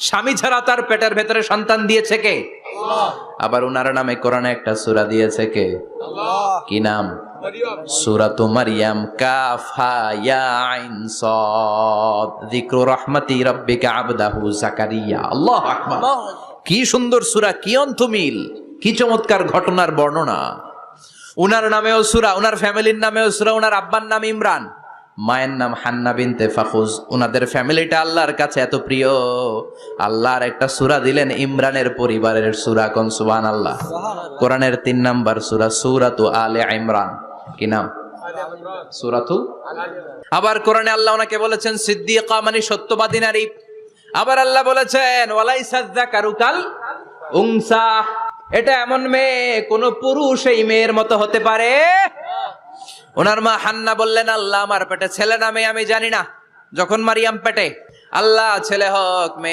স্বামী ছাড়া তার পেটের ভেতরে সন্তান দিয়েছে কে? আবার উনার নামে কোরআনে একটা সূরা দিয়েছে কে? কি নাম? সূরাতু মারইয়াম। কাফ হা ইয়া আইন সাদ, যিকরু রাহমাতি রাব্বিকা আবদাহু যাকারিয়া। আল্লাহু আকবার। কি সুন্দর সূরা, কি অন্তমিল, কি চমৎকার ঘটনার বর্ণনা। উনার নামেও সূরা, উনার ফ্যামিলির নামেও সূরা। উনার আব্বার নাম ইমরান, মায়ের নাম হান্না বিনতে ফাখুজ। উনাদের ফ্যামিলিটা আল্লাহর কাছে এত প্রিয়, আল্লাহর একটা সূরা দিলেন ইমরানের পরিবারের সূরা। কোন সুবহানাল্লাহ। কোরআনের 3 নাম্বার সূরা, সূরাতু আলে ইমরান। কি নাম? সূরাতু। আবার কোরআনে আল্লাহ ওনাকে বলেছেন সিদ্দিকা, মানে সত্যবাদী নারী। আবার আল্লাহ বলেছেন ওয়ালাইসা যাকারু কাল উনসা, এটা এমন মেয়ে কোন পুরুষ এই মেয়ের মতো হতে পারে? ওনার মা হান্না বললেন, আল্লাহ আমার পেটে ছেলে না মেয়ে আমি জানি না। যখন মারিয়াম পেটে, আল্লাহ ছেলে হোক মেয়ে